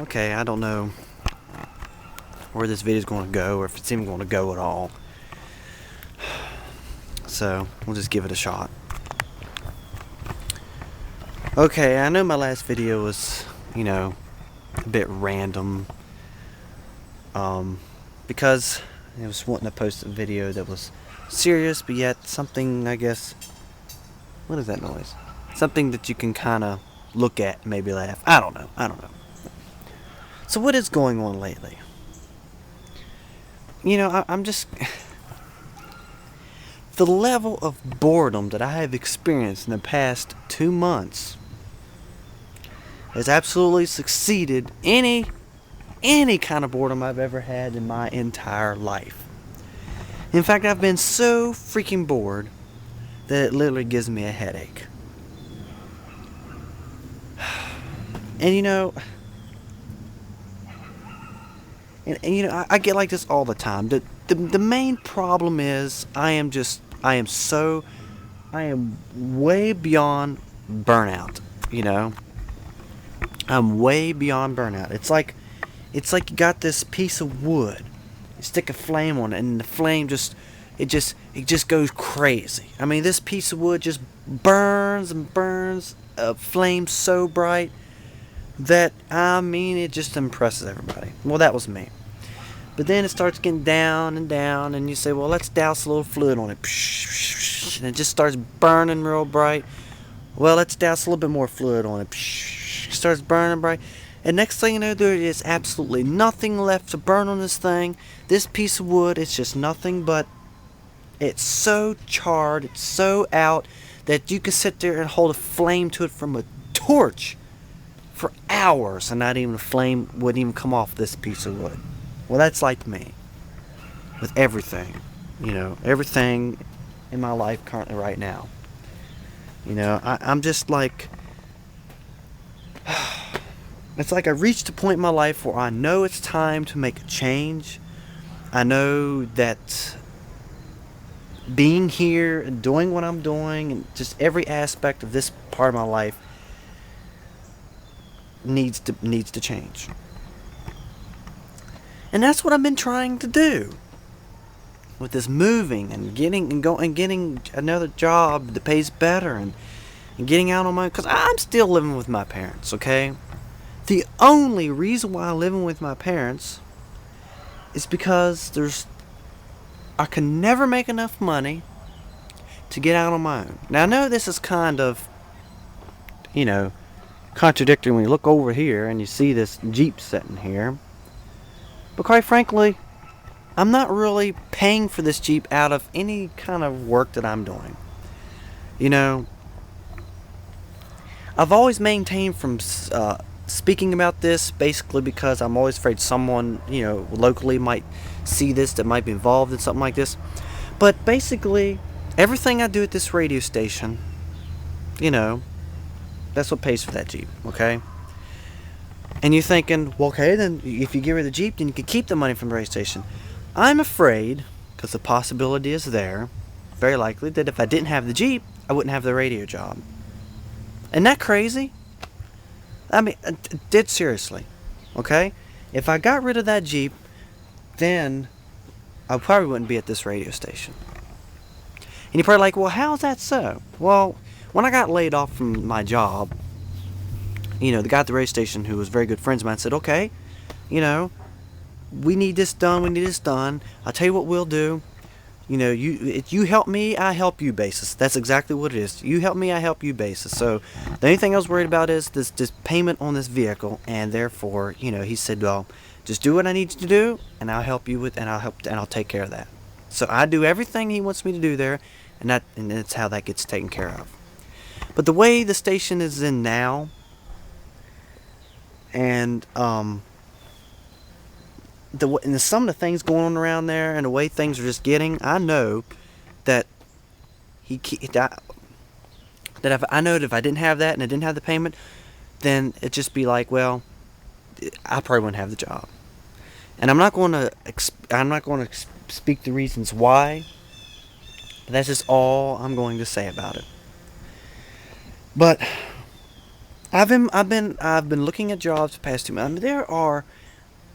Okay, I don't know where this video is going to go, or if it's even going to go at all. So, we'll just give it a shot. Okay, I know my last video was, a bit random. Because I was wanting to post a video that was serious, but yet something, I guess... What is that noise? Something that you can kind of look at and maybe laugh. I don't know. So what is going on lately? I'm just... The level of boredom that I have experienced in the past 2 months has absolutely succeeded any kind of boredom I've ever had in my entire life. In fact, I've been so freaking bored that it literally gives me a headache. And I get like this all the time. The main problem is I am way beyond burnout, I'm way beyond burnout. It's like you got this piece of wood, you stick a flame on it, and the flame just goes crazy. I mean, this piece of wood just burns and burns, a flame so bright that, it just impresses everybody. Well, that was me. But then it starts getting down and down, and you say, well, let's douse a little fluid on it. And it just starts burning real bright. Well, let's douse a little bit more fluid on it. It starts burning bright. And next thing you know, there is absolutely nothing left to burn on this thing. This piece of wood, it's just nothing but... It's so charred, it's so out, that you can sit there and hold a flame to it from a torch for hours, and not even a flame wouldn't even come off this piece of wood. Well, that's like me. With everything. Everything in my life currently right now. I'm just like... It's like I reached a point in my life where I know it's time to make a change. I know that being here and doing what I'm doing, and just every aspect of this part of my life needs to change. And that's what I've been trying to do with this moving and getting another job that pays better, and getting out on my own, because I'm still living with my parents, okay? The only reason why I'm living with my parents is because I can never make enough money to get out on my own. Now, I know this is kind of, contradictory when you look over here and you see this Jeep sitting here. But quite frankly, I'm not really paying for this Jeep out of any kind of work that I'm doing. I've always maintained from speaking about this, basically because I'm always afraid someone, locally might see this, that might be involved in something like this. But basically, everything I do at this radio station, that's what pays for that Jeep, okay? And you're thinking, well, okay, then if you give her the Jeep, then you can keep the money from the radio station. I'm afraid, because the possibility is there, very likely, that if I didn't have the Jeep, I wouldn't have the radio job. Isn't that crazy? I mean, dead seriously, okay? If I got rid of that Jeep, then I probably wouldn't be at this radio station. And you're probably like, well, how's that so? Well, when I got laid off from my job, the guy at the radio station, who was very good friends of mine, said, okay, we need this done. I'll tell you what we'll do. You help me, I help you basis. That's exactly what it is. You help me, I help you basis. So the only thing I was worried about is this payment on this vehicle, and therefore, he said, well, just do what I need you to do, and I'll help you with, and I'll take care of that. So I do everything he wants me to do there, and that's how that gets taken care of. But the way the station is in now, and some of the things going on around there, and the way things are just getting, I know that I know that if I didn't have that and I didn't have the payment, then it'd just be like, well, I probably wouldn't have the job. And I'm not going to speak the reasons why. But that's just all I'm going to say about it. But I've been looking at jobs the past 2 months. I mean, there are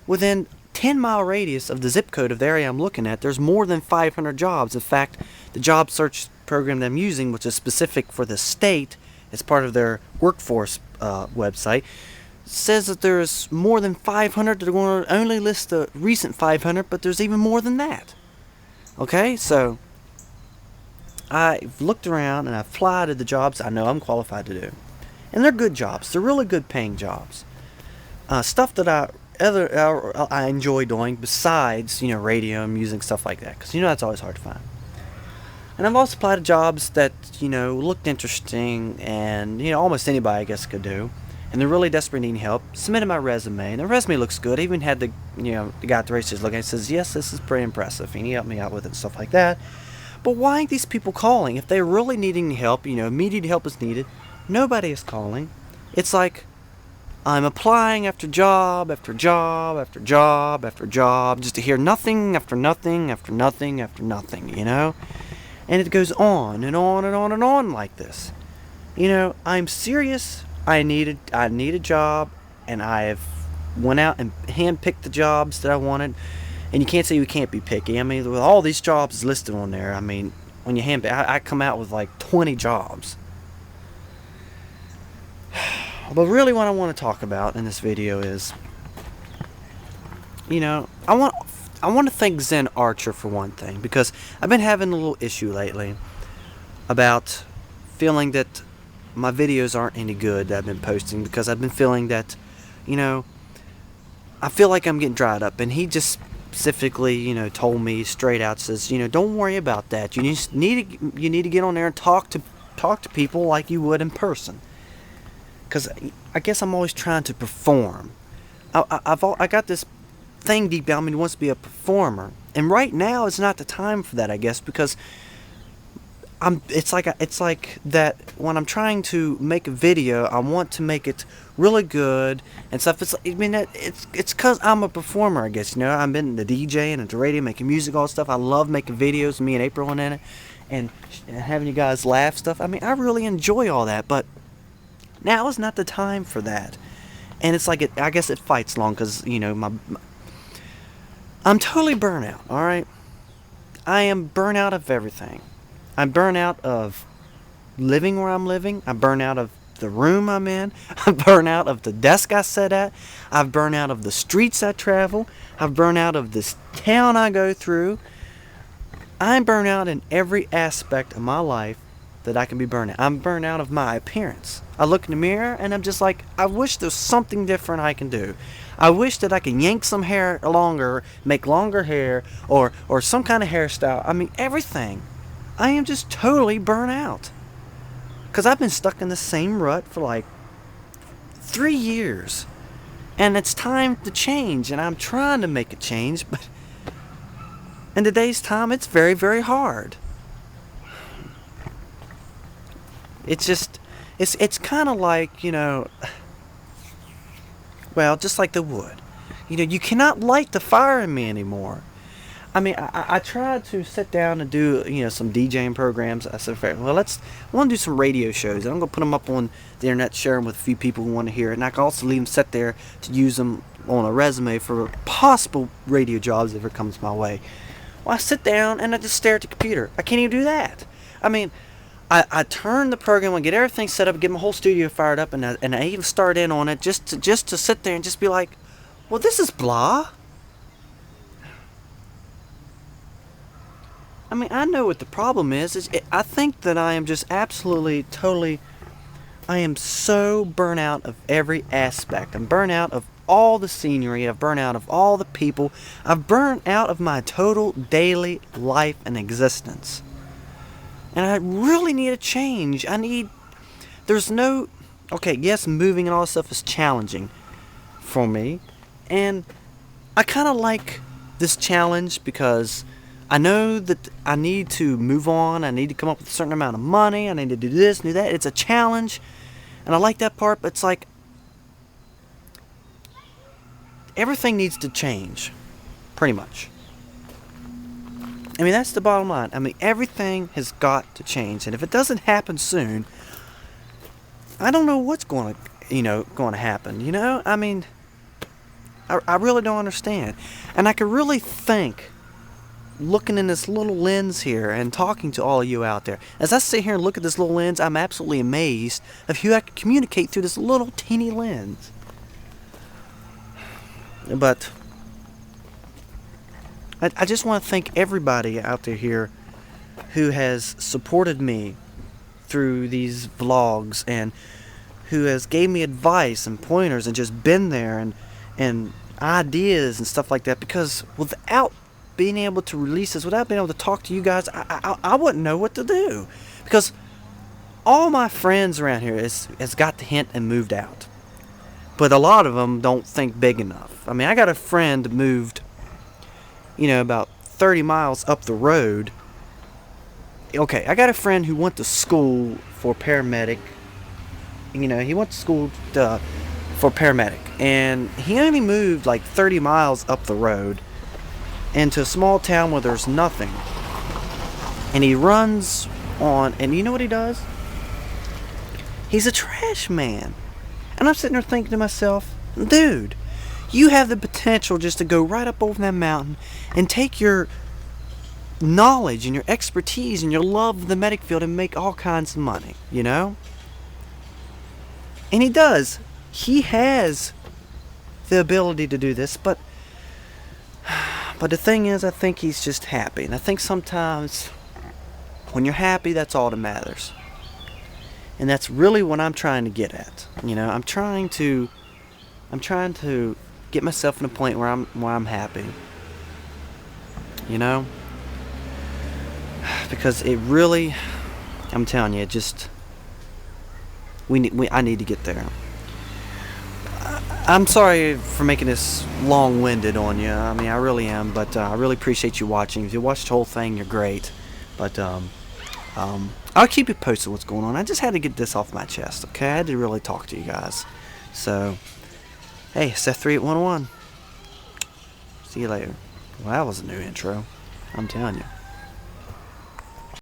within 10-mile radius of the zip code of the area I'm looking at. There's more than 500 jobs. In fact, the job search program that I'm using, which is specific for the state, as part of their workforce website, says that there's more than 500. They're going to only list the recent 500, but there's even more than that. Okay, so I've looked around and I've applied to the jobs I know I'm qualified to do. And they're good jobs. They're really good paying jobs. Stuff that I enjoy doing besides, radio, music, stuff like that. Because, that's always hard to find. And I've also applied to jobs that, looked interesting and, almost anybody, I guess, could do. And they're really desperate needing help. Submitted my resume, and the resume looks good. I even had the guy at the races look at it and says, yes, this is pretty impressive. And he helped me out with it and stuff like that. But why aren't these people calling? If they're really needing help, immediate help is needed, nobody is calling. It's like I'm applying after job, after job, after job, after job, just to hear nothing after nothing after nothing after nothing, And it goes on and on and on and on like this. I'm serious. I need a job, and I've went out and handpicked the jobs that I wanted. And you can't say you can't be picky. I mean, with all these jobs listed on there, I mean, when you handpick, I come out with like 20 jobs. But really what I want to talk about in this video is, I want to thank Zen Archer for one thing, because I've been having a little issue lately about feeling that my videos aren't any good that I've been posting, because I've been feeling that, I feel like I'm getting dried up, and he just specifically, told me straight out, says, don't worry about that. You need to get on there and talk to people like you would in person. Because I guess I'm always trying to perform. I got this thing deep down in me that wants to be a performer, and right now is not the time for that, I guess, because it's like that when I'm trying to make a video, I want to make it really good and stuff. It's because I'm a performer, I guess. I've been the DJing and the radio, making music, all that stuff. I love making videos, me and April in it, and having you guys laugh stuff. I mean, I really enjoy all that, but now is not the time for that. And it's like I guess it fights long, because I'm totally burnt out. All right, I am burnt out of everything. I'm burnt out of living where I'm living. I'm burnt out of the room I'm in. I'm burnt out of the desk I sit at. I've burnt out of the streets I travel. I've burnt out of this town I go through. I'm burnt out in every aspect of my life that I can be burnt out. I'm burnt out of my appearance. I look in the mirror and I'm just like, I wish there's something different I can do. I wish that I can yank some hair longer, make longer hair, or some kind of hairstyle. I mean, everything. I am just totally burnt out. Because I've been stuck in the same rut for like 3 years. And it's time to change. And I'm trying to make a change. But in today's time, it's very, very hard. It's just, it's kind of like, well, just like the wood. You cannot light the fire in me anymore. I mean, I tried to sit down and do, some DJing programs. I said, well, I want to do some radio shows. I'm going to put them up on the internet, share them with a few people who want to hear it. And I can also leave them set there to use them on a resume for possible radio jobs if it comes my way. Well, I sit down and I just stare at the computer. I can't even do that. I mean, I turn the program and get everything set up, get my whole studio fired up, and I even start in on it just to sit there and just be like, well, this is blah. I mean, I know what the problem is. I think that I am just absolutely, totally, I am so burnt out of every aspect. I'm burnt out of all the scenery. I've burnt out of all the people. I've burnt out of my total daily life and existence. And I really need a change. Okay, yes, moving and all this stuff is challenging for me. And I kind of like this challenge because I know that I need to move on. I need to come up with a certain amount of money. I need to do this, do that. It's a challenge. And I like that part, but it's like everything needs to change, pretty much. I mean, that's the bottom line. I mean, everything has got to change. And if it doesn't happen soon, I don't know what's going to going to happen. I mean, I really don't understand. And I could really think, looking in this little lens here and talking to all of you out there, as I sit here and look at this little lens, I'm absolutely amazed of who I can communicate through this little teeny lens. But I just want to thank everybody out there here who has supported me through these vlogs and who has gave me advice and pointers and just been there and ideas and stuff like that, because without being able to release this, without being able to talk to you guys, I wouldn't know what to do, because all my friends around here has got the hint and moved out, but a lot of them don't think big enough. I mean, I got a friend moved about 30 miles up the road. Okay, I got a friend who went to school for paramedic. He went to school for paramedic, and he only moved like 30 miles up the road into a small town where there's nothing. And he runs on, and you know what he does? He's a trash man. And I'm sitting there thinking to myself, dude, you have the potential just to go right up over that mountain and take your knowledge and your expertise and your love of the medic field and make all kinds of money, And he does. He has the ability to do this, but the thing is, I think he's just happy. And I think sometimes when you're happy, that's all that matters. And that's really what I'm trying to get at. I'm trying to get myself in a point where I'm happy. Because it really, I'm telling you, it just I need to get there. I'm sorry for making this long-winded on you. I mean, I really am, but I really appreciate you watching. If you watched the whole thing, you're great. But I'll keep you posted what's going on. I just had to get this off my chest, okay? I had to really talk to you guys. So, hey, Seth 3811. See you later. Well, that was a new intro. I'm telling you.